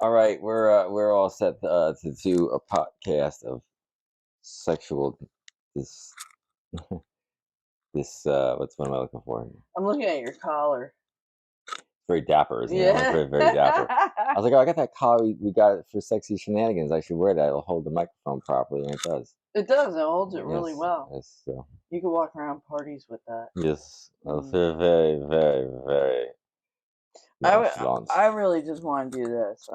All right, we're all set to do a podcast of sexual this what am I looking for? I'm looking at your collar. Very dapper, isn't it? Yeah. Very, very dapper. I was like, oh, I got that collar. We got it for sexy shenanigans. I should wear that. It'll hold the microphone properly, and it does. It does. It holds it really well. Yes. So. You can walk around parties with that. Yes. Very, very, very, very. I really just want to do this.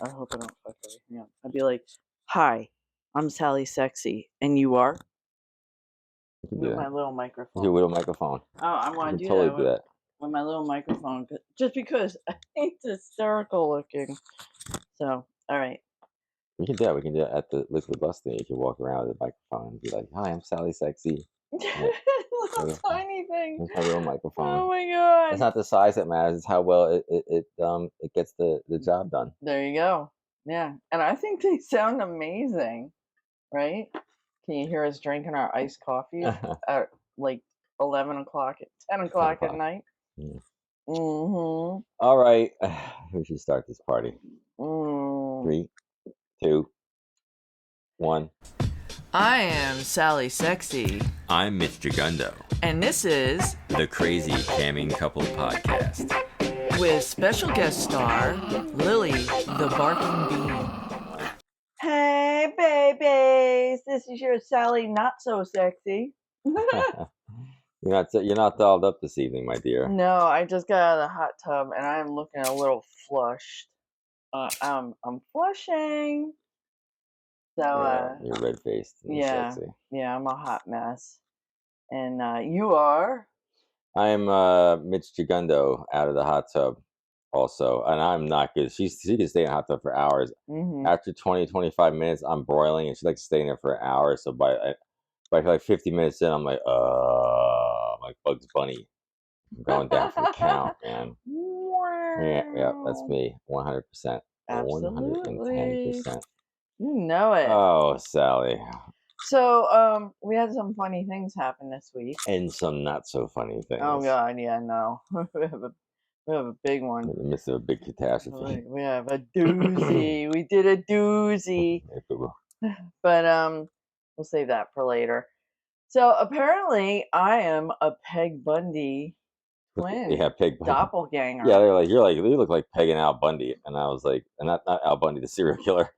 I hope I don't fuck everything up. I'd be like, "Hi, I'm Sally Sexy, and you are." With my little microphone. Your little microphone. Oh, I want to do that. With my little microphone, just because it's hysterical looking. So, all right. We can do that. We can do that at the Liquid Bus thing. You can walk around with a microphone and be like, "Hi, I'm Sally Sexy." Little tiny thing. It's my little microphone. Oh my god! It's not the size that matters; it's how well it gets the job done. There you go. Yeah, and I think they sound amazing, right? Can you hear us drinking our iced coffee at like 11 o'clock, 10 o'clock at night? Yeah. Mm-hmm. All right, we should start this party. 3, 2, 1. I am Sally Sexy. I'm Mitch Gigundo. And this is the Crazy Camming Couple Podcast. With special guest star, Lily the Barking Bean. Hey, babies. This is your Sally Not So Sexy. You're not dolled up this evening, my dear. No, I just got out of the hot tub and I'm looking a little flushed. I'm flushing. So you're red faced. Yeah, sexy. Yeah, I'm a hot mess. And you are? I'm Mitch Gigundo out of the hot tub also, and I'm not good. She can stay in the hot tub for hours. Mm-hmm. After 20, 25 minutes, I'm broiling, and she likes staying there for an hour. So by like 50 minutes in, I'm like Bugs Bunny. I'm going down for the count, man. Yeah, that's me, 100%. Absolutely. 110%. You know it. Oh, Sally. So, we had some funny things happen this week. And some not so funny things. Oh, God, yeah, no. we have a big one. In the midst of a big catastrophe. We have a doozy. We did a doozy. But, we'll save that for later. So, apparently, I am a Peg Bundy twin. Yeah, Peg Bundy. Doppelganger. Yeah, you look like Peg and Al Bundy. And I was like, and not Al Bundy, the serial killer.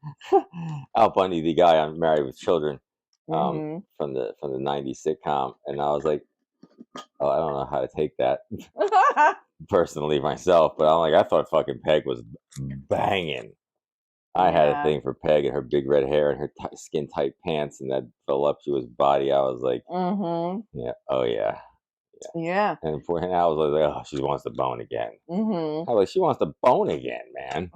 Al Bundy, the guy on Married with Children, from the 90s sitcom. And I was like, oh, I don't know how to take that personally myself, but I'm like, I thought fucking Peg was banging. I had a thing for Peg and her big red hair and her skin tight pants and that voluptuous body. I was like, yeah, oh yeah. Yeah. And for him, I was like, oh, she wants to bone again. I was like, she wants to bone again, man.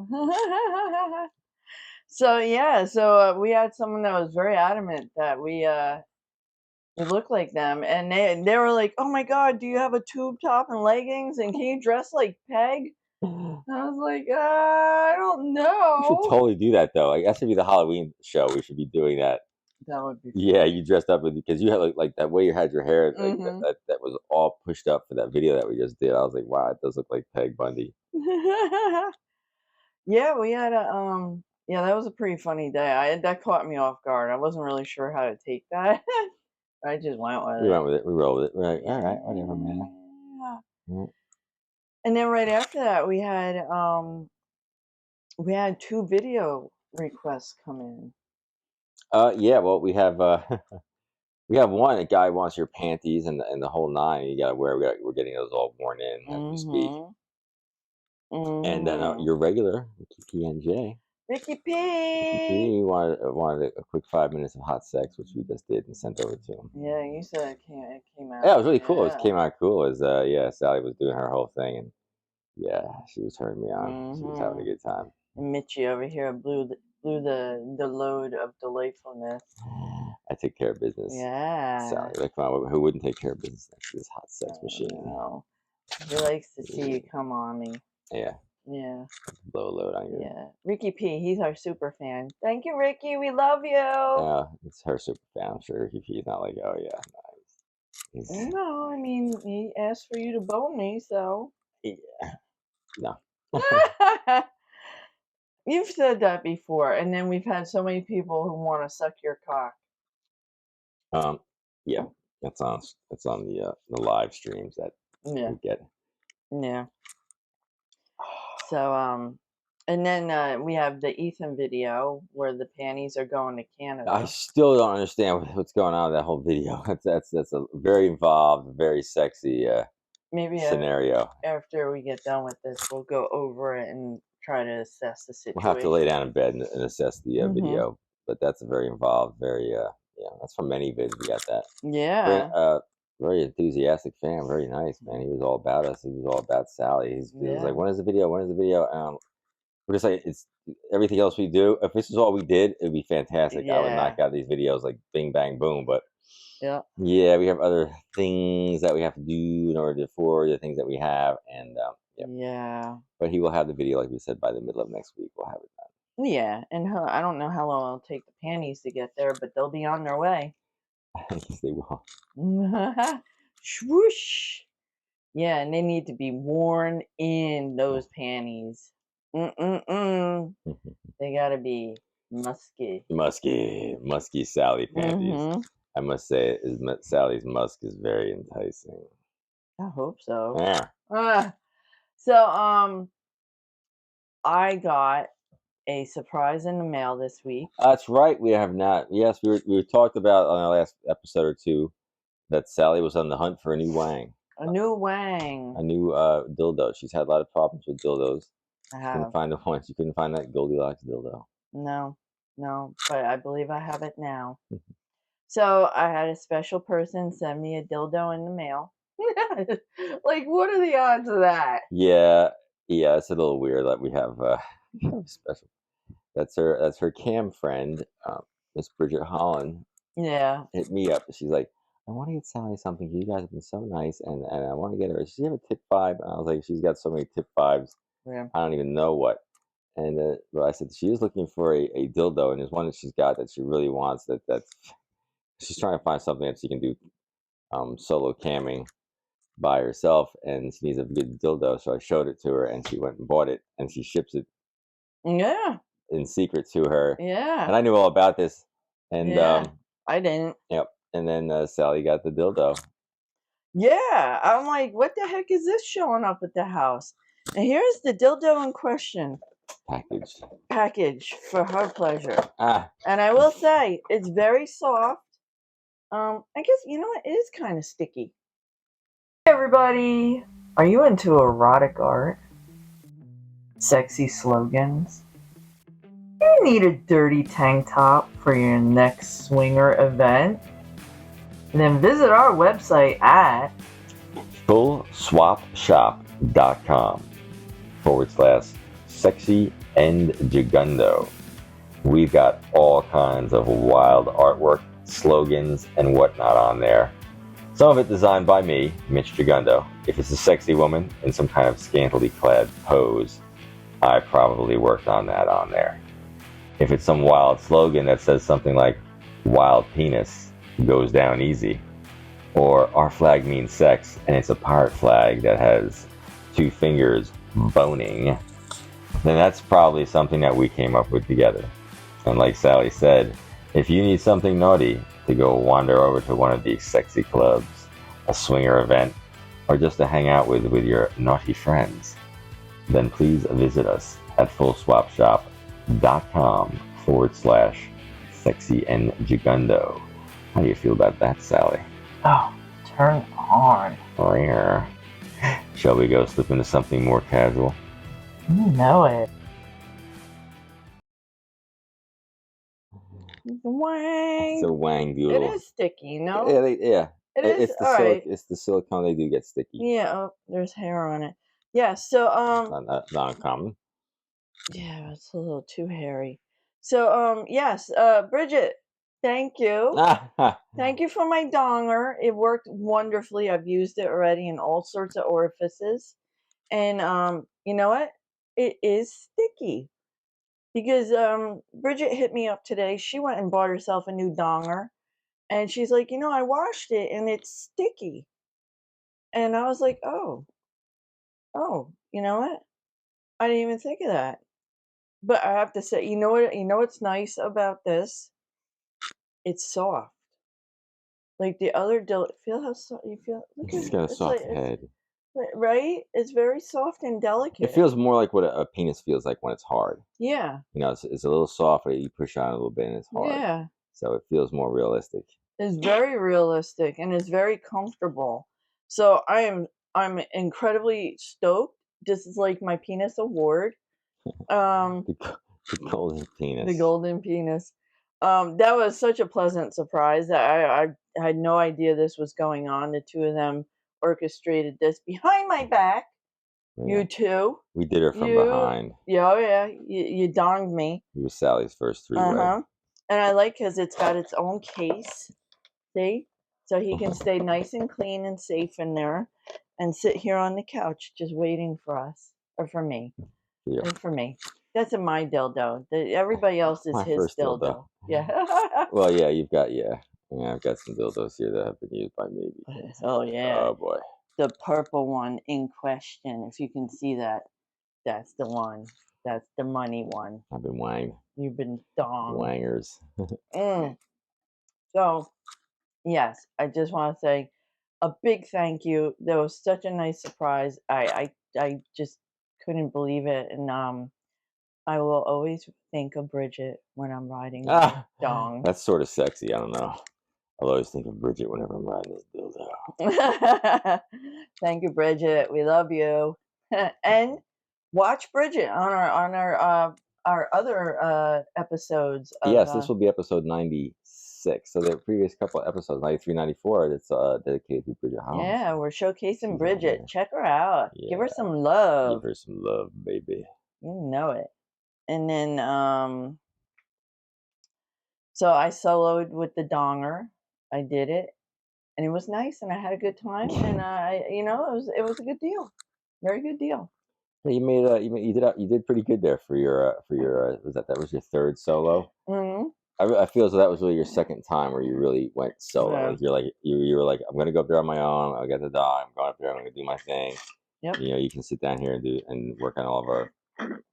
So we had someone that was very adamant that we look like them, and they were like, oh my god, do you have a tube top and leggings, and can you dress like Peg? I was like, I don't know. We should totally do that though. Like that should be the Halloween show. We should be doing that. That would be fun. Yeah, you dressed up because you had like that way you had your hair, like that was all pushed up for that video that we just did. I was like, wow, it does look like Peg Bundy. Yeah, we had a yeah, that was a pretty funny day. That caught me off guard. I wasn't really sure how to take that. I just went with it. We went with it. We rolled with it. We're like, all right, whatever, man. Yeah. And then right after that, we had 2 video requests come in. Yeah, well, we have one. A guy wants your panties and the whole 9. You gotta wear. We're getting those all worn in as we speak. And then your regular RickyP. RickyP wanted a quick 5 minutes of hot sex, which we just did and sent over to him. Yeah, you said it came out. Yeah, it was really cool. It came out cool. It was Sally was doing her whole thing, and yeah, she was turning me on. She was having a good time. And Mitchie over here blew the load of delightfulness. I take care of business. Yeah. Sally, like, come on, who wouldn't take care of business next to this hot sex machine? No. He likes to see you come on me. Yeah. Yeah. Blow a load on you. Yeah. RickyP, he's our super fan. Thank you, Ricky. We love you. Yeah, it's her super fan. I'm sure RickyP's not like, oh yeah, nice. No, I mean, he asked for you to bone me, so. Yeah. No. You've said that before, and then we've had so many people who want to suck your cock. Yeah, that's on the live streams that Yeah. we get. Yeah. So and then we have the Ethan video where the panties are going to I Canada. still don't understand what's going on with that whole video. That's a very involved, very sexy Maybe scenario. after we get done with this, we'll go over it and try to assess the situation. We'll have to lay down in bed and assess the video, but that's a very involved, very yeah. That's from many vids. We got that. Yeah. Very enthusiastic fan. Very nice, man. He was all about us. He was all about Sally. He was like, "When is the video? When is the video?" We're just like, it's everything else we do. If this is all we did, it'd be fantastic. I would knock out these videos like bing, bang, boom. But Yeah. we have other things that we have to do in order for the things that we have, and Yeah. But he will have the video, like we said, by the middle of next week. We'll have it done. Yeah, and I don't know how long it'll take the panties to get there, but they'll be on their way. Yes, they will. Swoosh. Yeah, and they need to be worn in those panties. They gotta be musky. Musky Sally panties. I must say, Sally's musk is very enticing. I hope so. Yeah. So I got a surprise in the mail this week. That's right. We have not. Yes, we talked about on our last episode or two that Sally was on the hunt for a new wang. A new wang. A new dildo. She's had a lot of problems with dildos. I She have. couldn't find the one. She couldn't find that Goldilocks dildo. No, but I believe I have it now. So I had a special person send me a dildo in the mail. Like, what are the odds of that? Yeah, it's a little weird that we have special. That's her cam friend, Miss Bridget Holland. Yeah. Hit me up. She's like, I want to get Sally something. You guys have been so nice, and I want to get her. Does she have a tip vibe? And I was like, she's got so many tip vibes. Yeah. I don't even know what. And but I said she is looking for a dildo, and there's one that she's got that she really wants. That's she's trying to find something that she can do solo camming by herself, and she needs a good dildo. So I showed it to her, and she went and bought it, and she ships it. Yeah. In secret to her. Yeah. And I knew all about this. And I didn't. Yep. And then Sally got the dildo. Yeah. I'm like, what the heck is this showing up at the house? And here's the dildo in question. Package for her pleasure. And I will say, it's very soft. I guess, you know what? It is kind of sticky. Hey everybody! Are you into erotic art? Sexy slogans? You need a dirty tank top for your next swinger event? Then visit our website at fullswapshop.com/sexy and Gigundo. We've got all kinds of wild artwork, slogans, and whatnot on there. Some of it designed by me, Mitch Gigundo. If it's a sexy woman in some kind of scantily clad pose, I probably worked on that on there. If it's some wild slogan that says something like, wild penis goes down easy, or our flag means sex, and it's a pirate flag that has 2 fingers boning, then that's probably something that we came up with together. And like Sally said, if you need something naughty to go wander over to one of these sexy clubs, a swinger event, or just to hang out with your naughty friends, then please visit us at fullswapshop.com/sexy and Gigundo. How do you feel about that, Sally? Oh, turn on. Rare. Shall we go slip into something more casual? You know it. Wang. It's a wang doodle. It is sticky, no? Yeah. It is. It's the silicone. They do get sticky. Yeah. Oh, there's hair on it. Yeah. So not uncommon. Yeah, it's a little too hairy. So yes. Bridget, thank you. Thank you for my donger. It worked wonderfully. I've used it already in all sorts of orifices, and you know what? It is sticky. Because Bridget hit me up today. She went and bought herself a new donger. And she's like, I washed it and it's sticky. And I was like, oh, you know what? I didn't even think of that. But I have to say, you know what? You know what's nice about this? It's soft. Like the other feel how soft you feel. Look It's at got a it's like soft head. right. It's very soft and It delicate. feels more like what a penis feels like when it's hard. Yeah, You know, it's a little soft, but you push on it a little bit and it's hard. yeah. So it feels more realistic. It's very realistic and it's very comfortable. So I'm incredibly stoked. This is like my penis award. Um, The golden the penis. golden penis. That was such a pleasant surprise. I had no idea this was going on. The two of them orchestrated this behind my back. Yeah. You two. We did her from You. behind. Yeah, oh yeah. You donged me. It was Sally's first three-way. Uh-huh. And I like because it's got its own case. See? So he can stay nice and clean and safe in there and sit here on the couch just waiting for us. Or for me. Yeah. And for me. That's my dildo. Everybody else is My his first dildo. Yeah. Well, yeah, you've got yeah, I've got some dildos here that have been used by me before. Oh yeah. Oh boy. The purple one in question. If you can see that, that's the one. That's the money one. I've been wanged. You've been donged. Wangers. So, yes, I just want to say a big thank you. That was such a nice surprise. I just couldn't believe it, and I will always think of Bridget when I'm riding my dong. That's sort of sexy. I don't know. I'll always think of Bridget whenever I'm riding this dildo. Thank you, Bridget. We love you. And watch Bridget on our other episodes. Of, yes, this will be episode 96. So the previous couple of episodes, 93, 94, that's dedicated to Bridget Holmes. Yeah, we're showcasing She's Bridget. Check her out. Give her some love. Give her some love, baby. You know it. And then so I soloed with the donger. I did it, and it was nice, and I had a good time, and it was a good deal, very good deal. Yeah, you did pretty good there for your that was your third solo. Mm-hmm. I feel as though that was really your second time where you really went solo. Yeah. Like you're like you were like, I'm gonna go up there on my own. I got the dog. I'm going up there. I'm gonna do my thing. Yep. You know, you can sit down here and work on all of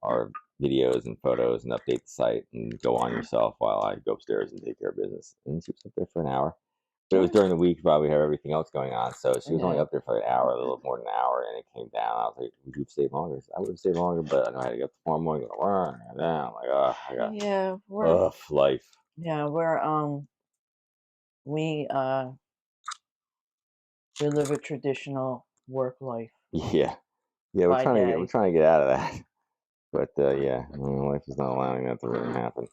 our videos and photos and update the site and go on yourself while I go upstairs and take care of business. And she was up there for an hour. But it was during the week, probably have everything else going on. So she was only up there for an hour, a little more than an hour, and it came down. I was like, would you have stayed longer? I would have stayed longer, but I know I had to get up tomorrow morning. Down. Like, I got life. Yeah, we live a traditional work life. Yeah, we're trying to get out of that. But life is not allowing that to really happen.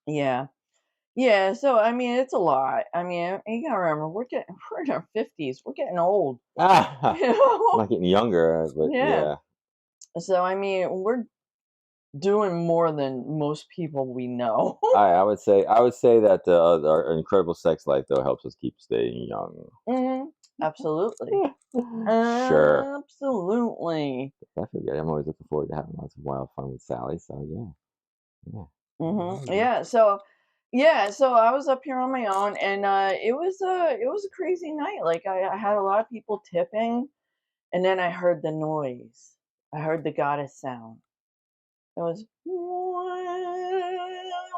Yeah. Yeah, so I mean, it's a lot. I mean, you gotta remember, we're in our 50s. We're getting old. You know? I'm not getting younger, but yeah. So I mean, we're doing more than most people we know. I would say that our incredible sex life though helps us keep staying young. Mm-hmm. Absolutely. Sure. Absolutely. I forget. I'm always looking forward to having lots of wild fun with Sally. So yeah. Mm-hmm. Yeah. So I was up here on my own, and it was a crazy night. Like I had a lot of people tipping, and then I heard the noise. I heard the goddess sound. It was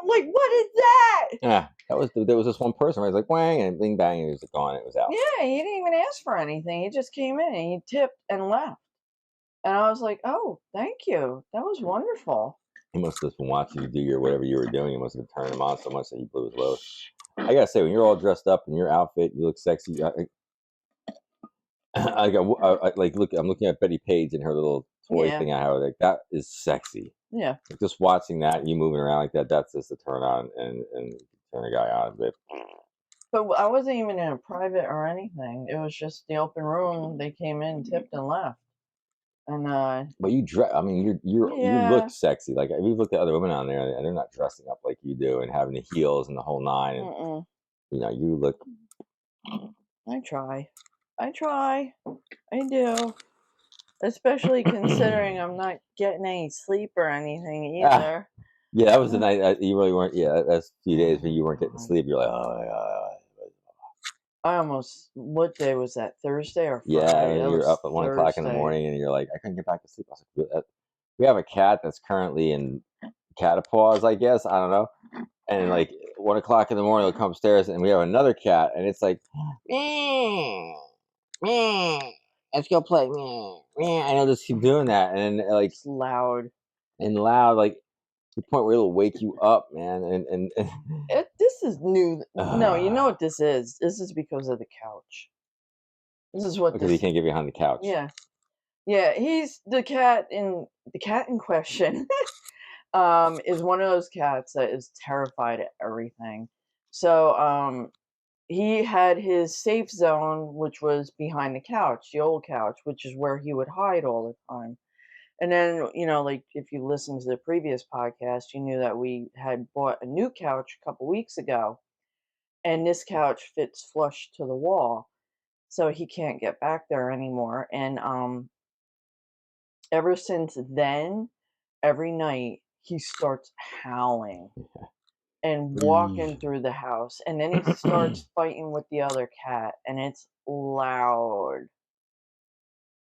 like, what is that? Yeah, there was this one person where he was like wang and bing bang and he was gone. It was out. Yeah, he didn't even ask for anything. He just came in and he tipped and left. And I was like, oh, thank you. That was wonderful. He must have been watching you do whatever you were doing. He must have turned him on so much that he blew his load. I gotta say, when you're all dressed up in your outfit, you look sexy. I'm looking at Betty Page and her little toy thing I have. Like that is sexy. Yeah. Like, just watching that, you moving around like that, that's just a turn on and turn a guy on a bit. But I wasn't even in a private or anything. It was just the open room. They came in, tipped, and left. And but you dress. I mean, you look sexy. Like if you look at other women on there, and they're not dressing up like you do and having the heels and the whole nine. And, you know, you look. I try. I do. Especially considering I'm not getting any sleep or anything either. Yeah, that was the night you really weren't. Yeah, that's a few days when you weren't getting sleep. You're like, oh my god. I almost. What day was that? Thursday or Friday? Yeah, and you're up at 1 o'clock in the Thursday. morning, and you're like, I couldn't get back to sleep. I was like, we have a cat that's currently in catapause, I guess. I don't know. And like 1 o'clock in the morning, he'll come upstairs, and we have another cat, and it's like, meh, meh, let's go play, meh, meh. And he'll just keep doing that, and then, like, It's loud. like to the point where it'll wake you up, man. And This is new. No, you know what this is? This is because of the couch. This is what because he can't get behind the couch. Yeah, yeah. He's the cat in question. Is one of those cats that is terrified at everything. So he had his safe zone, which was behind the couch, the old couch, which is where he would hide all the time. And then, like if you listened to the previous podcast, you knew that we had bought a new couch a couple weeks ago, and this couch fits flush to the wall, so he can't get back there anymore. And ever since then, every night he starts howling and walking through the house, and then he starts fighting with the other cat, and it's loud.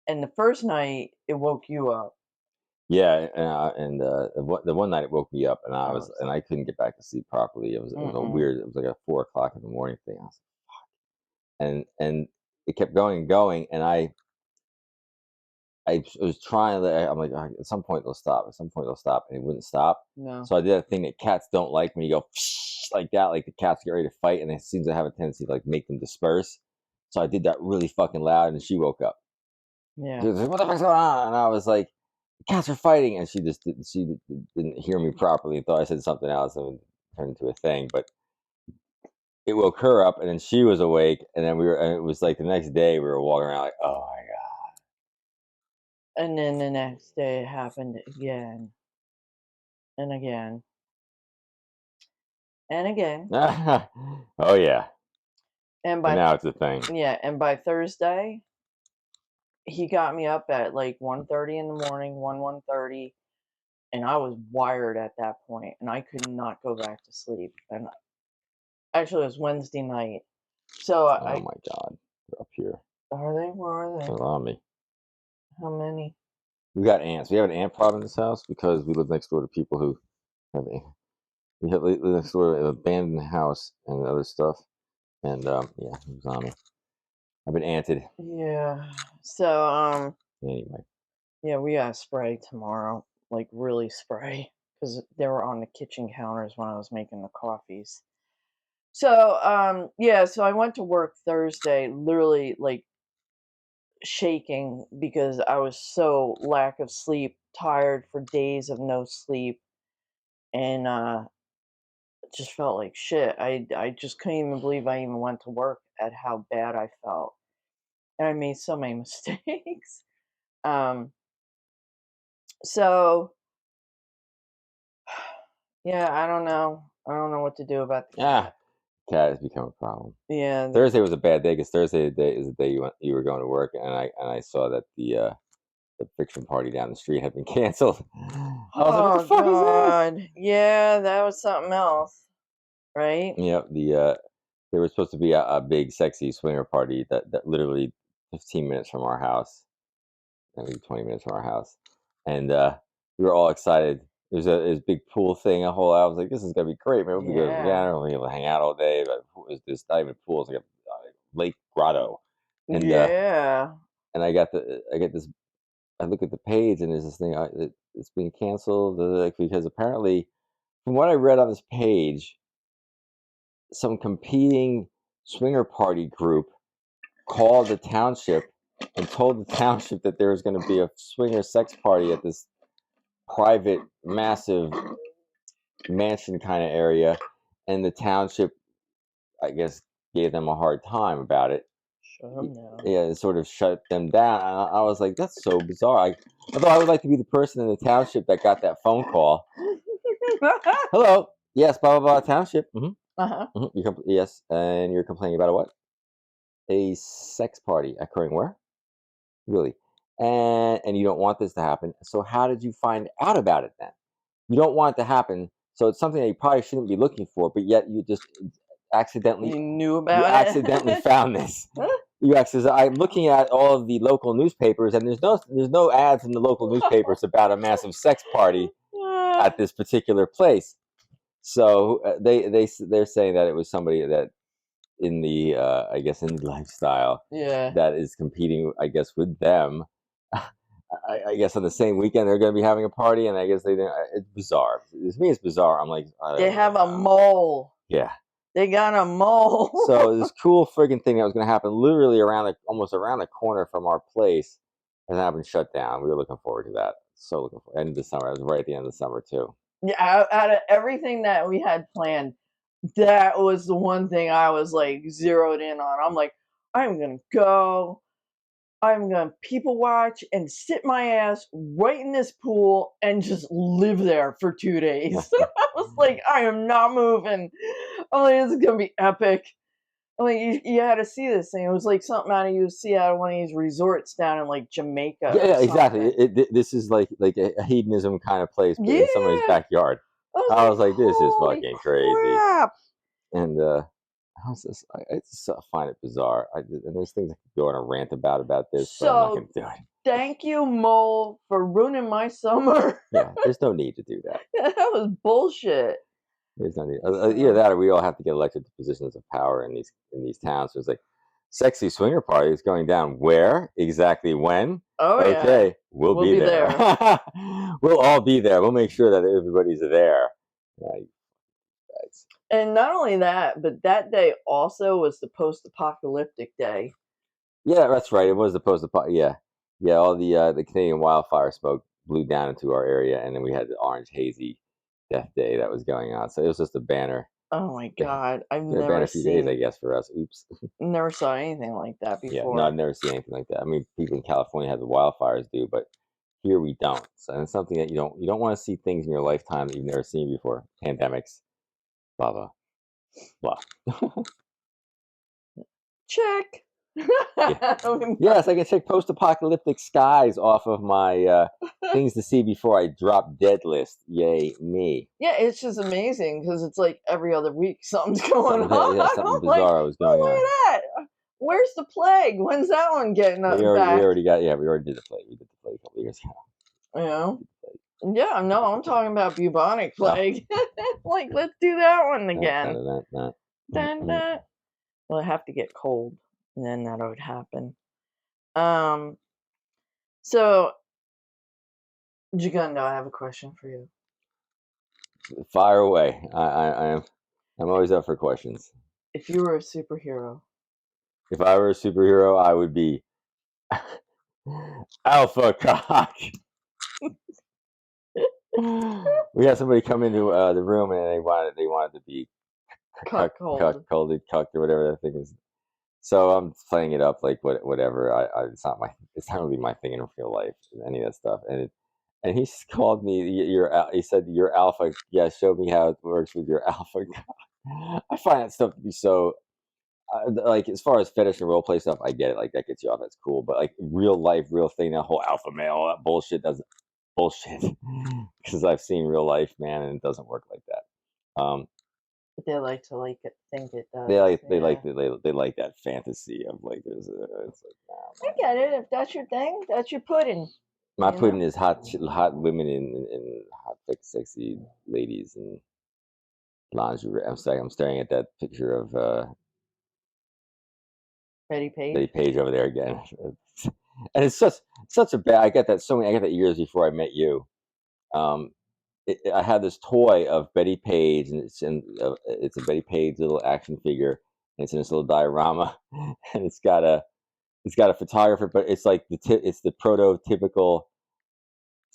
And the first night it woke you up. Yeah, and the one night it woke me up, and I couldn't get back to sleep properly. It was a weird. It was like a 4 o'clock in the morning thing. I was like, fuck. And it kept going and going, and I was trying to. I'm like, at some point they'll stop. At some point they'll stop, and it wouldn't stop. No. So I did a thing that cats don't like, when you go like that, like the cats get ready to fight, and it seems to have a tendency to like make them disperse. So I did that really fucking loud, and she woke up. Yeah. She was like, "What the fuck's going on?" And I was like, "Cats are fighting," and she didn't hear me properly and thought I said something else, and it turned into a thing. But it woke her up, and then she was awake, and then and it was like the next day we were walking around like, oh my god. And then the next day it happened again and again and again. Oh yeah. And now it's a thing. Yeah, and by Thursday he got me up at like 1:30 in the morning, 1:30, and I was wired at that point, and I could not go back to sleep. And actually, it was Wednesday night. So oh my god, they're up here. Are they? Where are they? They're on me. How many? We got ants. We have an ant problem in this house because we live next door to people who have we live next door to an abandoned house and other stuff. And yeah, it was on me. I've been anted. Yeah. So anyway. Yeah, we gotta spray tomorrow. Like really spray, because they were on the kitchen counters when I was making the coffees. So yeah, so I went to work Thursday, literally like shaking because I was so lack of sleep, tired for days of no sleep, and just felt like shit. I just couldn't even believe I even went to work at how bad I felt. And I made so many mistakes. So yeah, I don't know. I don't know what to do about the cat. Cat has become a problem. Yeah. Thursday was a bad day because Thursday is the day you were going to work, and I saw that the fiction party down the street had been canceled. I was like, what the fuck is this? Yeah, that was something else, right? Yeah, there was supposed to be a big sexy swinger party that literally 15 minutes from our house, maybe 20 minutes from our house, and we were all excited. There's a big pool thing. I was like, this is gonna be great, man. We'll be good. Yeah, I don't be able to hang out all day. But it's not even a pool. It's like a lake grotto. And yeah. And I get this. I look at the page, and there's this thing. It's being canceled, like, because apparently, from what I read on this page, some competing swinger party group called the township and told the township that there was going to be a swinger sex party at this private, massive mansion kind of area, and the township, I guess, gave them a hard time about it. Shut them down. Yeah, it sort of shut them down. And I was like, that's so bizarre. Although I would like to be the person in the township that got that phone call. Hello, yes, blah blah blah, township. Yes, and you're complaining about a what? A sex party occurring where? Really? And you don't want this to happen. So how did you find out about it then? You don't want it to happen, so it's something that you probably shouldn't be looking for, but yet you just accidentally You knew about you it. accidentally found this. says I'm looking at all of the local newspapers, and there's no ads in the local newspapers about a massive sex party at this particular place. So they're saying that it was somebody that in the I guess in the lifestyle that is competing, I guess, with them. I guess on the same weekend they're going to be having a party, and I guess it's bizarre. To me, it's bizarre. I'm like, they have a mole. Yeah. They got a mole. So this cool friggin' thing that was going to happen literally almost around the corner from our place has now been shut down. We were looking forward to that. So looking forward. End of the summer. It was right at the end of the summer too. Yeah, out of everything that we had planned, that was the one thing I was like zeroed in on. I'm like, I'm gonna go. I'm gonna people watch and sit my ass right in this pool and just live there for 2 days. I was like, I am not moving. I'm like, this is gonna be epic. I'm like, you had to see this thing. It was like something you see out of one of these resorts down in like Jamaica. Yeah, exactly. This is like a hedonism kind of place, but in somebody's backyard. I was like, this is fucking crazy. And I just find it bizarre. And there's things I could go on a rant about this, but I'm not going to do it. Thank you, Mole, for ruining my summer. Yeah, there's no need to do that. That was bullshit. There's no need. Either that, or we all have to get elected to positions of power in these towns. So it's like, sexy swinger party is going down where exactly when? Oh yeah. Okay, we'll be there. We'll all be there. We'll make sure that everybody's there. Right. And not only that, but that day also was the post-apocalyptic day. Yeah, that's right. It was the post-apocalyptic. Yeah. All the Canadian wildfire smoke blew down into our area, and then we had the orange hazy death day that was going on. So it was just a banner. Oh my god, I've never been a few days, I guess, for us. Oops. Never saw anything like that before. Yeah, no, I've never seen anything like that. I mean, people in California have the wildfires do, but here we don't. So it's something that you don't want to see things in your lifetime that you've never seen before. Pandemics, blah blah blah. Check. Yes, I can check post-apocalyptic skies off of my things to see before I drop dead list. Yay me! Yeah, it's just amazing because it's like every other week something's going on. Yeah, something bizarre was going on. Look at that! Where's the plague? When's that one getting up? We already did the plague. We did the plague a couple years ago. Yeah, no, I'm talking about bubonic plague. Like, let's do that one again. Well, I have to get cold, and then that would happen. So, Gigundo, I have a question for you. Fire away. I'm always up for questions. If you were a superhero. If I were a superhero, I would be Alpha Cock. We had somebody come into the room and they wanted to be cucked or whatever that thing is. So I'm playing it up like whatever. It's not really my thing in real life, any of that stuff. And he called me. He said you're alpha. Yeah, show me how it works with your alpha. I find that stuff to be so. Like as far as fetish and role play stuff, I get it. Like that gets you off. That's cool. But like real life, real thing, that whole alpha male, all that bullshit doesn't. Bullshit. Because I've seen real life, man, and it doesn't work like that. But they like to think it does. They like that fantasy of like there's it's like, nah, I get it. If that's your thing, that's your pudding. My pudding is hot women and hot sexy ladies and lingerie. I'm staring at that picture of Betty Page. Betty Page over there again. And it's such a bad. I get that years before I met you. I had this toy of Betty Page, and it's a Betty Page little action figure. And it's in this little diorama, and it's got a photographer, but it's like it's the prototypical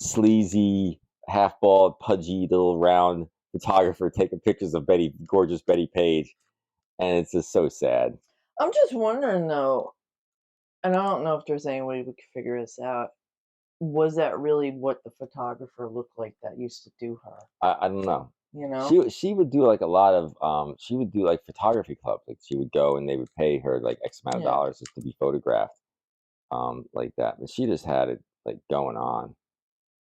sleazy, half bald, pudgy little round photographer taking pictures of gorgeous Betty Page, and it's just so sad. I'm just wondering though. And I don't know if there's any way we could figure this out. Was that really what the photographer looked like that used to do her? I don't know. You know, she would do like a lot of she would do like photography clubs. Like she would go and they would pay her like X amount of dollars just to be photographed, like that. But she just had it like going on.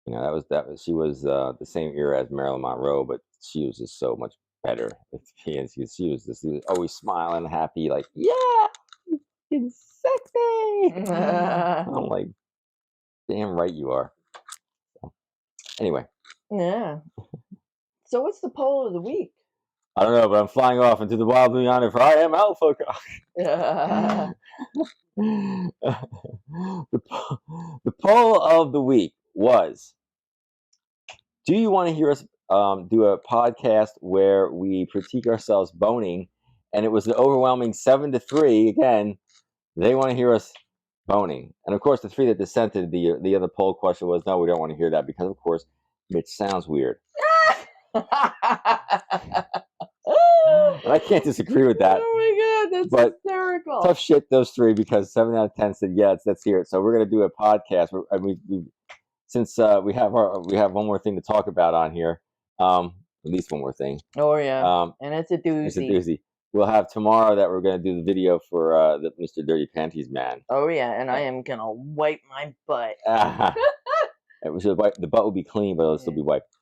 You know, she was the same era as Marilyn Monroe, but she was just so much better. She was always smiling, happy, like yeah. fucking sexy. I'm like, damn right you are. So, anyway. Yeah. So what's the poll of the week? I don't know, but I'm flying off into the wild beyond, for I am alpha. The poll of the week was: do you want to hear us do a podcast where we critique ourselves boning? And it was an overwhelming 7-3. Again, they want to hear us boning. And of course, the 3 that dissented, the other poll question was, no, we don't want to hear that because, of course, Mitch sounds weird. And I can't disagree with that. Oh my god, that's hysterical. Tough shit, those 3, because 7 out of 10 said, yeah, let's hear it. So we're going to do a podcast. Since we have one more thing to talk about on here, at least one more thing. Oh yeah, and it's a doozy. It's a doozy. We'll have tomorrow that we're going to do the video for the Mr. Dirty Panties Man. Oh yeah, and I am going to wipe my butt. The butt will be clean, but it'll still be wiped.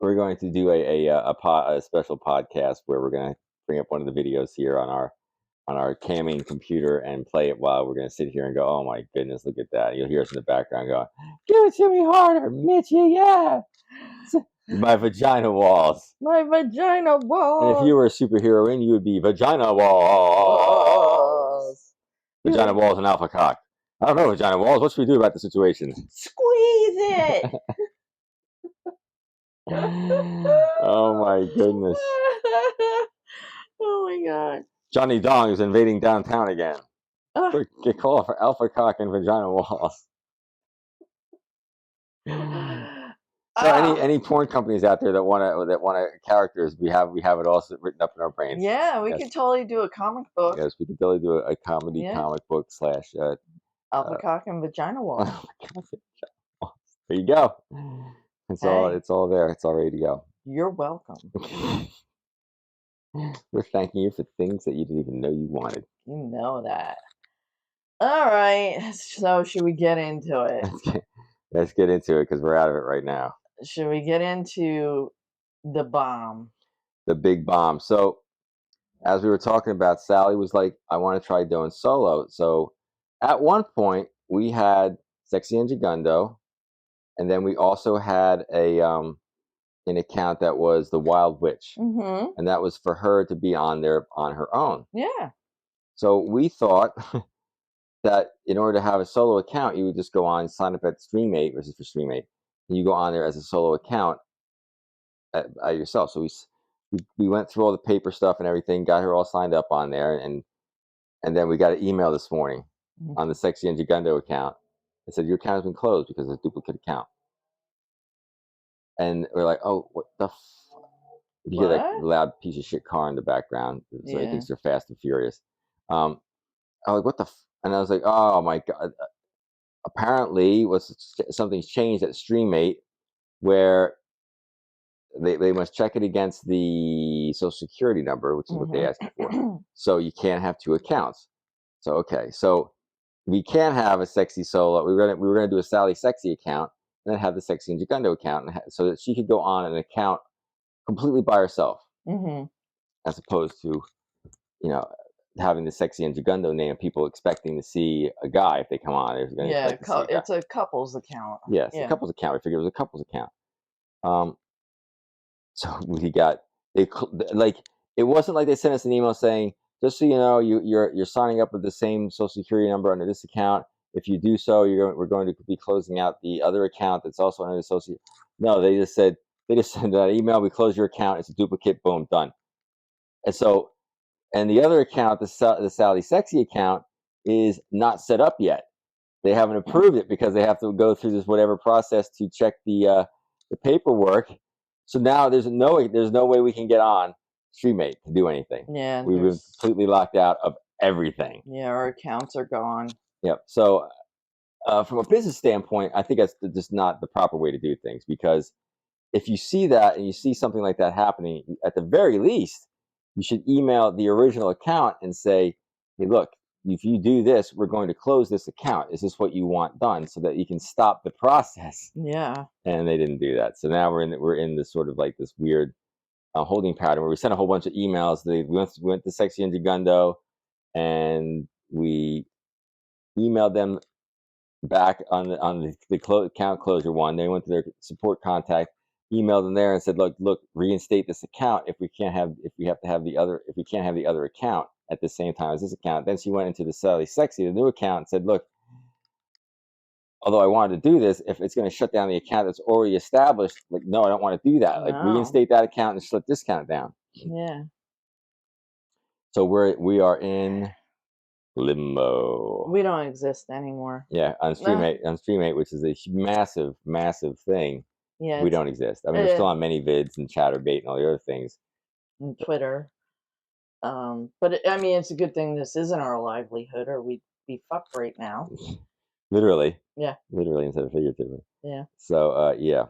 We're going to do a special podcast where we're going to bring up one of the videos here on our camming computer and play it while we're going to sit here and go, oh my goodness, look at that. You'll hear us in the background going, give it to me harder, Mitchie, yeah. My vagina walls. My vagina walls. And if you were a superheroine, you would be vagina walls. Vagina walls and alpha cock. I don't know, vagina walls. What should we do about the situation? Squeeze it. Oh my goodness. Oh my god. Johnny Dong is invading downtown again. Get called for alpha cock and vagina walls. So any porn companies out there that want characters, we have it all written up in our brains. Yeah, we could totally do a comic book. Yes, we could totally do a comedy comic book / alpha cock and vagina walls. There you go. It's all there. It's all ready to go. You're welcome. We're thanking you for things that you didn't even know you wanted. You know that. All right. So should we get into it? Let's get into it because we're out of it right now. Should we get into the bomb? The big bomb. So as we were talking about, Sally was like, I want to try doing solo. So at one point we had Sexy and Gigundo, and then we also had an account that was the Wild Witch, and that was for her to be on there on her own. Yeah. So we thought that in order to have a solo account, you would just go on, sign up at streamate, versus for streamate, and you go on there as a solo account at yourself. So we went through all the paper stuff and everything, got her all signed up on there, and then we got an email this morning on the Sexy and Gigundo account that said your account has been closed because it's a duplicate account. And we're like, oh, what the you hear that loud piece of shit car in the background, so he thinks they're Fast and Furious. I was like, what the and I was like, oh my god. Apparently, something's changed at streamate where they must check it against the social security number, which is what they asked for. So you can't have 2 accounts. So okay, so we can have a Sexy solo. We were gonna do a Sally Sexy account and then have the Sexy and Gigundo account, so that she could go on an account completely by herself, as opposed to, having the Sexy and Gigundo name, people expecting to see a guy if they come on. It's a couples account. Yes, a couples account. We figured it was a couples account. So it wasn't like they sent us an email saying, just so you know, you're signing up with the same social security number under this account. If you do so, we're going to be closing out the other account that's also under the social. No, they just sent that email. We close your account. It's a duplicate. Boom, done. And so, and the other account, the Sally Sexy account, is not set up yet. They haven't approved it because they have to go through this whatever process to check the paperwork. So now there's no way we can get on Streamate to do anything. Yeah, we were completely locked out of everything. Yeah, our accounts are gone. Yep. So from a business standpoint, I think that's just not the proper way to do things, because if you see that and you see something like that happening, at the very least, you should email the original account and say, hey, look, if you do this, we're going to close this account. Is this what you want done, so that you can stop the process? Yeah. And they didn't do that. So now we're in this sort of like this weird holding pattern where we sent a whole bunch of emails. We went to Sexy and Gigundo, and we emailed them back on the account closure one. They went to their support contact, emailed them there, and said, look, reinstate this account if we can't have the other account at the same time as this account. Then she went into the Sally Sexy, the new account, and said, look, although I wanted to do this, if it's going to shut down the account that's already established, like, no, I don't want to do that. Like, reinstate that account and shut this account down. Yeah. So we are in limbo. We don't exist anymore. Yeah, on Streamate, which is a massive, massive thing. Yeah, we don't exist. I mean, we're still on ManyVids and ChatterBait and all the other things. And Twitter. But I mean, it's a good thing this isn't our livelihood, or we'd be fucked right now. Literally. Yeah. Literally instead of figuratively. Yeah. So yeah,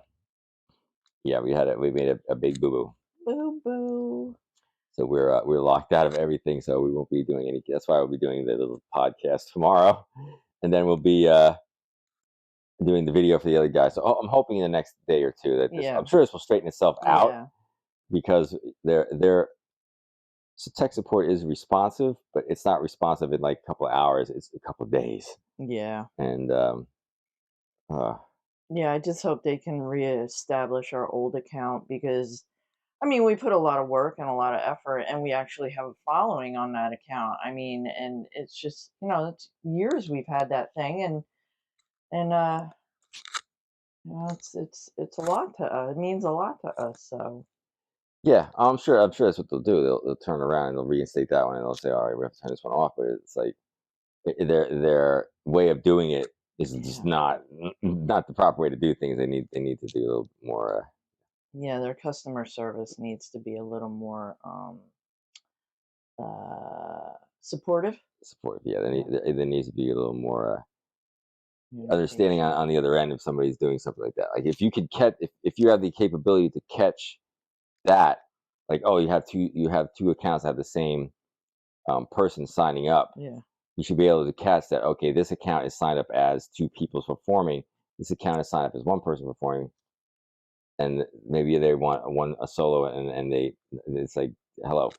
we made a big boo boo. Boo boo. So we're locked out of everything. So we won't be doing any. That's why we'll be doing the little podcast tomorrow, and then we'll be doing the video for the other guy. So I'm hoping in the next day or two that I'm sure this will straighten itself out, because so tech support is responsive, but it's not responsive in like a couple of hours. It's a couple of days. Yeah. And yeah, I just hope they can reestablish our old account, because I mean, we put a lot of work and a lot of effort, and we actually have a following on that account. I mean, and it's just, it's years we've had that thing, and it's a lot to us. It means a lot to us. So yeah, I'm sure that's what they'll do. They'll turn around and they'll reinstate that one, and they'll say, all right, we have to turn this one off. But it's like their way of doing it is just not the proper way to do things. They need to do a little more. Yeah, their customer service needs to be a little more supportive. Yeah, there needs to be a little more understanding on the other end if somebody's doing something like that. Like, if you could catch, if you have the capability to catch that, like, oh, you have two accounts that have the same person signing up. Yeah. You should be able to catch that. Okay, this account is signed up as two people performing. This account is signed up as one person performing, and maybe they want a solo, and it's like, hello.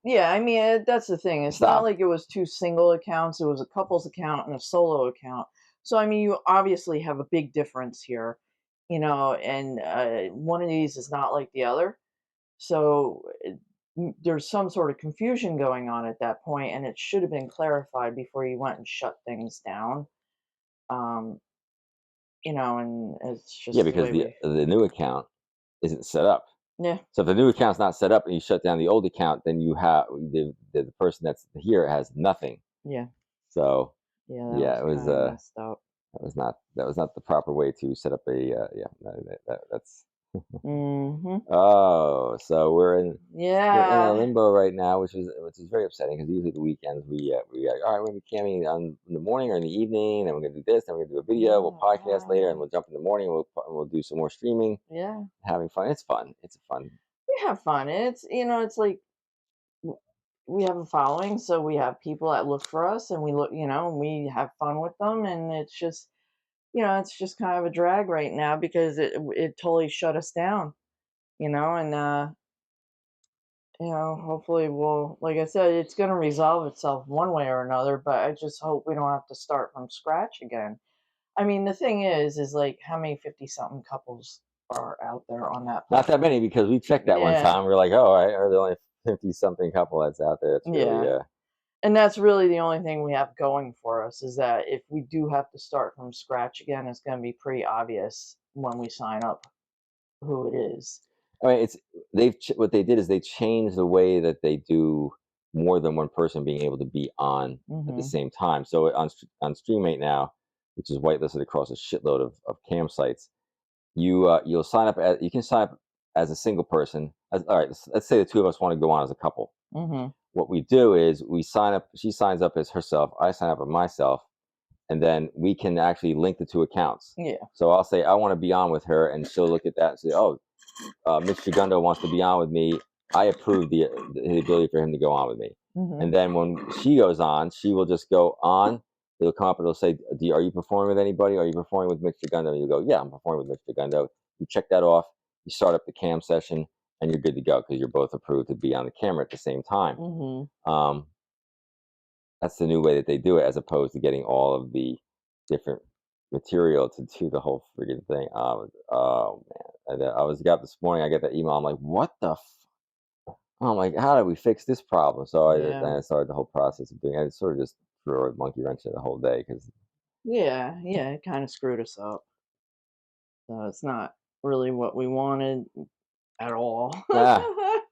Yeah, I mean, that's the thing. It's not like it was two single accounts. It was a couple's account and a solo account. So I mean, you obviously have a big difference here, and one of these is not like the other. So there's some sort of confusion going on at that point, and it should have been clarified before you went and shut things down. And it's just because the new account isn't set up. Yeah. So if the new account's not set up and you shut down the old account, then you have the person that's here has nothing. Yeah. So it was messed up. That was not the proper way to set up a that's. Mm-hmm. Oh, so we're in a limbo right now, which is very upsetting, because usually the weekends we all right, we're gonna be camming in the morning or in the evening, and we're gonna do this, and we're gonna do a video, we'll podcast later, and we'll jump in the morning, we'll do some more streaming. Yeah, having fun. It's fun. It's fun. We have fun. It's it's like we have a following, so we have people that look for us, and we look, we have fun with them, and it's just it's just kind of a drag right now, because it totally shut us down, and hopefully we'll, like I said, it's going to resolve itself one way or another, but I just hope we don't have to start from scratch again. I mean, the thing is like, how many 50-something couples are out there on that platform? Not that many, because we checked that one time. We're like, oh, all right, are there only 50-something couple that's out there? It's really, and that's really the only thing we have going for us, is that if we do have to start from scratch again, it's going to be pretty obvious when we sign up who it is. I mean, what they did is they changed the way that they do more than one person being able to be on at the same time. So on Streamate now, which is whitelisted across a shitload of campsites, you'll sign up you can sign up as a single person. All right, let's say the two of us want to go on as a couple. What we do is we sign up. She signs up as herself. I sign up as myself, and then we can actually link the two accounts. Yeah. So I'll say I want to be on with her, and she'll look at that and say, "Oh, Mitch Segundo wants to be on with me. I approve the ability for him to go on with me." And then when she goes on, she will just go on. It'll come up and it'll say, "Are you performing with anybody? Are you performing with Mitch Segundo?" And you go, "Yeah, I'm performing with Mitch Segundo." You check that off. You start up the cam session, and you're good to go because you're both approved to be on the camera at the same time. That's the new way that they do it, as opposed to getting all of the different material to do the whole freaking thing. Oh man! And I got this morning. I get that email. I'm like, what the? I'm like, how do we fix this problem? So then I started the whole process of doing it. I sort of just threw a monkey wrench in the whole day because. Yeah, it kind of screwed us up. So it's not really what we wanted at all.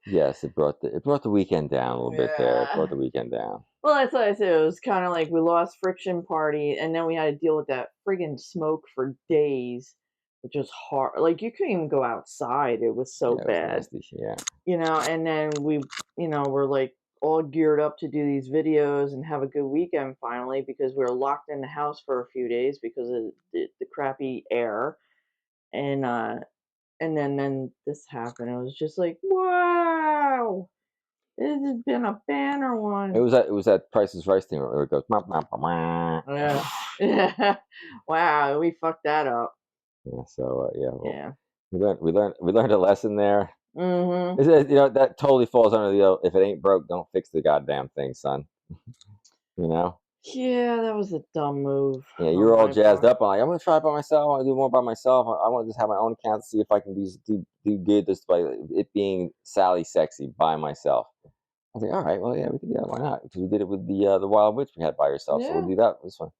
Yes, it brought the weekend down a little bit there. It brought the weekend down. Well, that's what I said. It was kind of like we lost friction party, and then we had to deal with that friggin' smoke for days, which was hard. Like you couldn't even go outside. It was so bad. Nasty, yeah. And then we, we're like all geared up to do these videos and have a good weekend finally because we were locked in the house for a few days because of the crappy air. And then this happened. It was just like, wow, this has been a banner one. It was that Price is Right thing where it goes. Yeah. Wow, we fucked that up. Yeah. So we learned a lesson there. That totally falls under the if it ain't broke, don't fix the goddamn thing, son. Yeah, that was a dumb move. Yeah, you were all jazzed up. I'm gonna try it by myself. I want to do more by myself. I want to just have my own account to see if I can do good just by it being Sally sexy by myself. I was like, all right, well, yeah, we can do that. Why not? Because we did it with the Wild Witch we had by yourself, so we'll do that this one.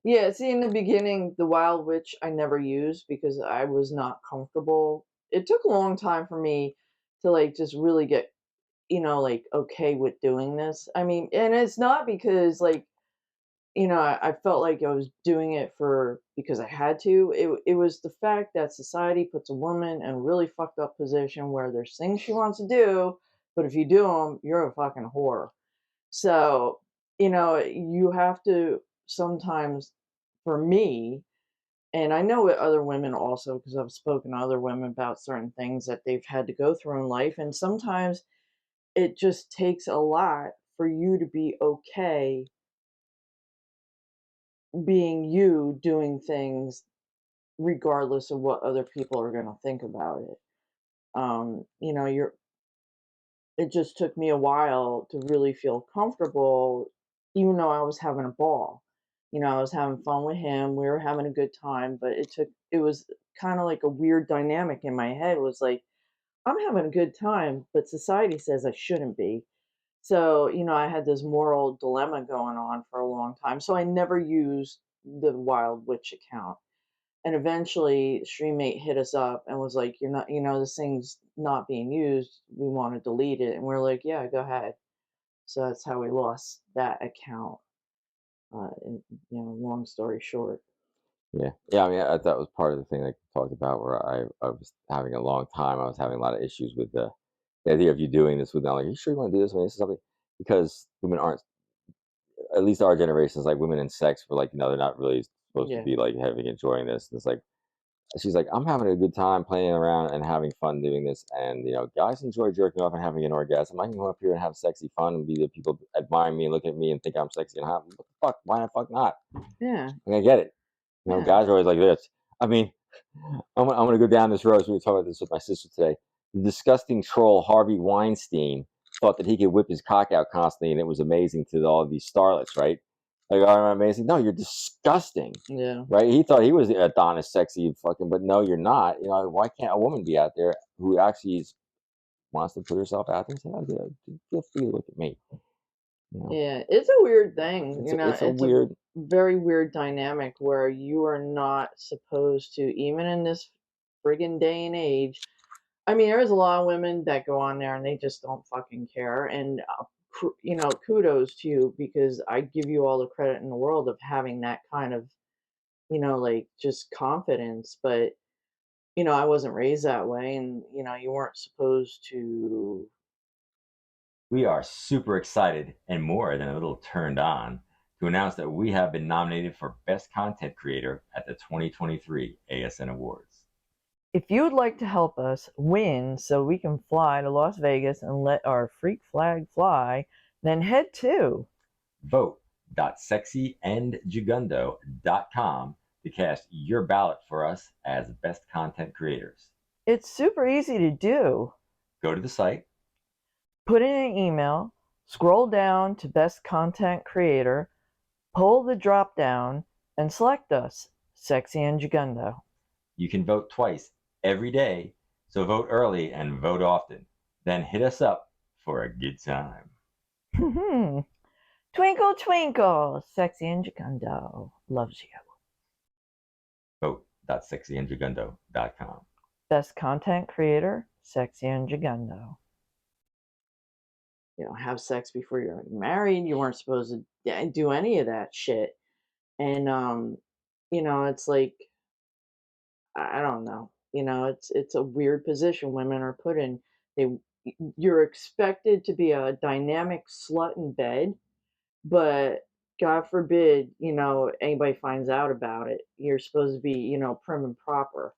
Yeah, see, in the beginning, the Wild Witch I never used because I was not comfortable. It took a long time for me to like just really get, like okay with doing this. I mean, and it's not because like, I felt like I was doing it because I had to. It was the fact that society puts a woman in a really fucked up position where there's things she wants to do, but if you do them, you're a fucking whore. So, you have to sometimes, for me, and I know with other women also, because I've spoken to other women about certain things that they've had to go through in life, and sometimes it just takes a lot for you to be okay being you doing things regardless of what other people are going to think about it. You're it just took me a while to really feel comfortable, even though I was having a ball. I was having fun with him. We were having a good time, but it was kind of like a weird dynamic in my head. It was like, I'm having a good time, but society says I shouldn't be. So, I had this moral dilemma going on for a long time. So I never used the Wild Witch account. And eventually, Streammate hit us up and was like, "You're not, this thing's not being used. We want to delete it." And we're like, "Yeah, go ahead." So that's how we lost that account. Long story short. Yeah. I mean, I thought it was part of the thing I talked about where I was having a long time. I was having a lot of issues with the idea of you doing this with them. Like, are you sure you want to do this? This is something because women aren't, at least our generation is like women in sex. We're like, they're not really supposed to be like having enjoying this. And it's like, she's like, I'm having a good time playing around and having fun doing this. And, guys enjoy jerking off and having an orgasm. I can go up here and have sexy fun and be the people admire me and look at me and think I'm sexy and what the fuck? Why the fuck not? Yeah. I get it. Guys are always like this. I mean, I'm going to go down this road. We were talking about this with my sister today. The disgusting troll Harvey Weinstein thought that he could whip his cock out constantly, and it was amazing to all these starlets, right? Like, oh, I'm amazing. No, you're disgusting. Yeah. Right? He thought he was Adonis, sexy, fucking, but no, you're not. Why can't a woman be out there who actually wants to put herself out there and say, "Oh, feel free to look at me." Yeah, it's a weird thing. It's a weird, very weird dynamic where you are not supposed to, even in this friggin' day and age, I mean, there's a lot of women that go on there and they just don't fucking care. And, you know, kudos to you, because I give you all the credit in the world of having that kind of, you know, like just confidence. But, you know, I wasn't raised that way, and, you know, you weren't supposed to. We are super excited and more than a little turned on to announce that we have been nominated for Best Content Creator at the 2023 ASN Awards. If you would like to help us win so we can fly to Las Vegas and let our freak flag fly, then head to vote.sexyandjugundo.com to cast your ballot for us as Best Content Creators. It's super easy to do. Go to the site, put in an email, scroll down to Best Content Creator, pull the drop down, and select us, Sexy and Jugundo. You can vote twice every day, so vote early and vote often. Then hit us up for a good time. Twinkle, twinkle, Sexy and Jugundo loves you. Vote.sexyandjugundo.com. Best Content Creator, Sexy and Jugundo. You know, have sex before you're married. You weren't supposed to do any of that shit. And, you know, it's like, I don't know. You know, it's a weird position women are put in. You're expected to be a dynamic slut in bed, but God forbid, you know, anybody finds out about it. You're supposed to be, you know, prim and proper,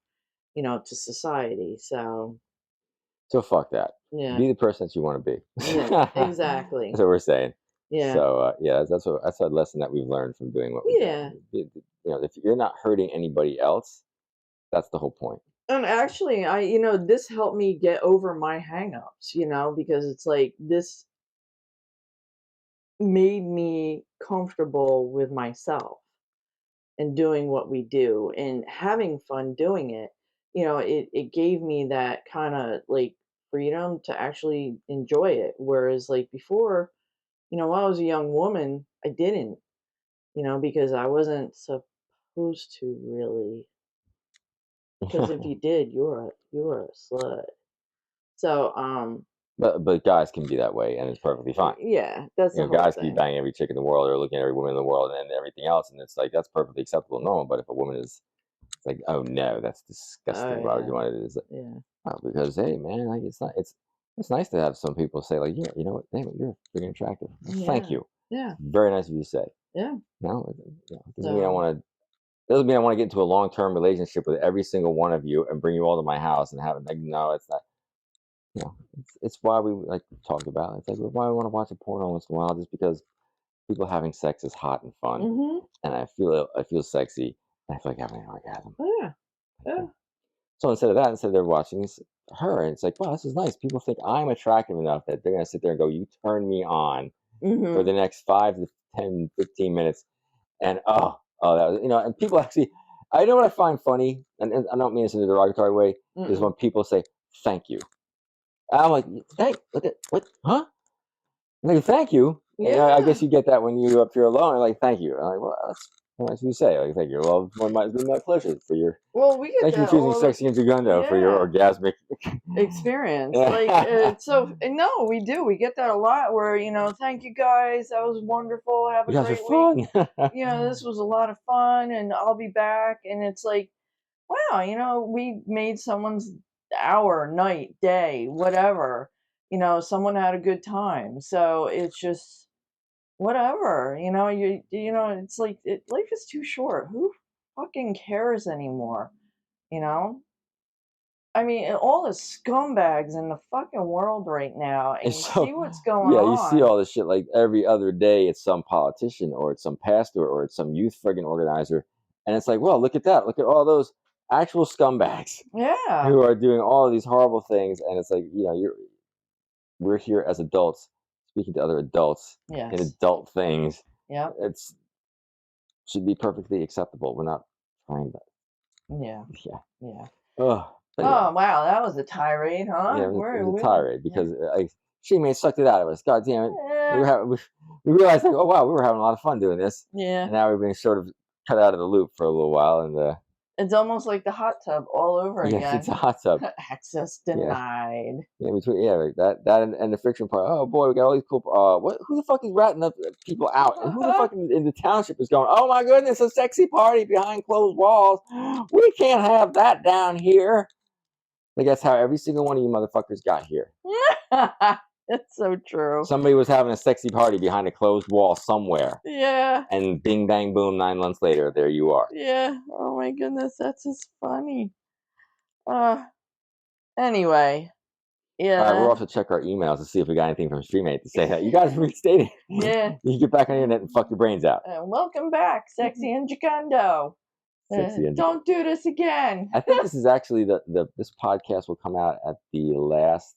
you know, to society. So fuck that. yeah, Be the person that you want to be. yeah, exactly. That's what we're saying. Yeah. So yeah, that's a lesson that we've learned from doing what we do. You know, if you're not hurting anybody else, that's the whole point. And actually, you know, this helped me get over my hangups, you know, because it's like this made me comfortable with myself and doing what we do and having fun doing it. You know, it gave me that kind of like freedom to actually enjoy it. Whereas like before, you know, when I was a young woman, I didn't, you know, because I wasn't supposed to really. Because if you did, you're a slut. So, but guys can be that way, and it's perfectly fine. yeah, that's You the know, whole guys can be thing. banging every chick in the world or looking at every woman in the world and everything else, and it's like that's perfectly acceptable and normal. But if a woman is, it's like, oh no, that's disgusting. Why would you want to do this? Yeah. Oh, because hey, man, like it's nice to have some people say like, yeah, you know what, damn it, you're freaking attractive. Thank you. Yeah. Very nice of you to say. Yeah. No, doesn't mean I want to. Doesn't mean I want to get into a long-term relationship with every single one of you and bring you all to my house and have it. Like, no, it's not. You know, it's why we like talked about. It's like why we want to watch a porno once in a while, just because people having sex is hot and fun, and I feel sexy, and I feel like having an orgasm. Oh, yeah. Yeah. So instead they're watching her, and it's like, wow, this is nice. People think I'm attractive enough that they're gonna sit there and go, you turn me on for the next 5 to 10, 15 minutes, and that was, you know, and people actually, I know what I find funny, and I don't mean this in a derogatory way, is when people say thank you. I'm like, what? Huh? Like, thank you. Yeah. I guess you get that when you're up here alone. Like, thank you. I'm like, well, that's nice of you to say. Like, thank you. Well, it's been my pleasure for your. Well, we get Thank you for choosing Sexy and Jugundo for your orgasmic experience. Like, so no, we do. We get that a lot. Where, you know, thank you guys. That was wonderful. Have a great week. You know, this was a lot of fun, and I'll be back. And it's like, wow, you know, we made someone's hour, night, day, whatever. You know, someone had a good time. So it's just whatever. You know, you know, it's like life is too short. Who fucking cares anymore? You know. I mean, all the scumbags in the fucking world right now, and you see what's going on. Yeah, you see all this shit like every other day. It's some politician, or it's some pastor, or it's some youth friggin' organizer, and it's like, well, look at that. Look at all those actual scumbags. Yeah. Who are doing all of these horrible things, and it's like, you know, we're here as adults speaking to other adults in adult things. Yeah. Should be perfectly acceptable. We're not trying to. Yeah. Yeah. Yeah. Oh, wow, that was a tirade, huh? Yeah, it was a tirade because she sucked it out of us. God damn it. Yeah. We realized, like, oh wow, we were having a lot of fun doing this. Yeah. And now we've been sort of cut out of the loop for a little while, and It's almost like the hot tub all over Yes, again. it's a hot tub. Access denied. Yeah, between that and the friction part. Oh boy, we got all these cool. Who the fuck is ratting up people out? And who the fuck in the township is going? Oh my goodness, a sexy party behind closed walls. We can't have that down here. Like that's how every single one of you motherfuckers got here. It's so true. Somebody was having a sexy party behind a closed wall somewhere. Yeah. And bing bang boom, 9 months later, there you are. Yeah. Oh my goodness, that's just funny. Anyway. Yeah. All right, we're off to check our emails to see if we got anything from Streamate to say that you guys restated. Yeah. You can get back on the internet and fuck your brains out. Welcome back, Sexy and Gikundo. Don't do this again. I think this is actually this podcast will come out at the last.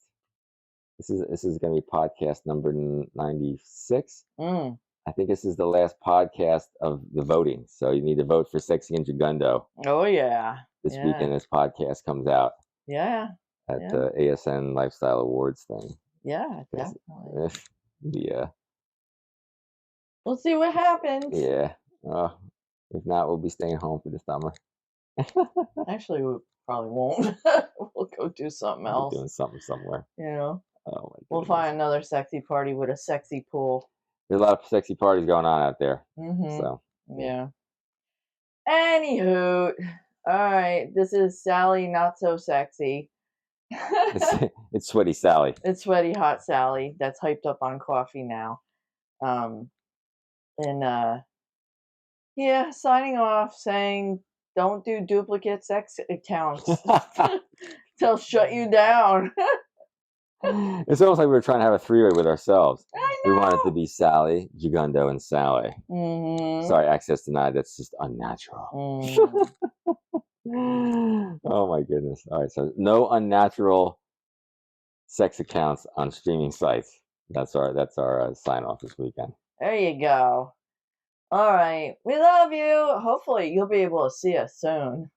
This is going to be podcast number 96. I think this is the last podcast of the voting, so you need to vote for Sexy and Gikundo. Oh yeah. This weekend, this podcast comes out. Yeah. At the ASN Lifestyle Awards thing. Yeah, definitely. We'll see what happens. Yeah. If not, we'll be staying home for the summer. Actually, we probably won't. We'll go do something else. Doing something somewhere. You know. Oh my goodness. We'll find another sexy party with a sexy pool. There's a lot of sexy parties going on out there. So. Yeah. Anywho, all right. This is Sally, not so sexy. It's Sweaty Sally. It's Sweaty Hot Sally that's hyped up on coffee now. Signing off saying don't do duplicate sex accounts. They'll shut you down. It's almost like we were trying to have a three-way with ourselves. I know. We wanted to be Sally, Gikundo, and Sally. Sorry, access denied. That's just unnatural. Oh my goodness. All right, so no unnatural sex accounts on streaming sites. That's our sign off this weekend. There you go. All right. We love you. Hopefully you'll be able to see us soon.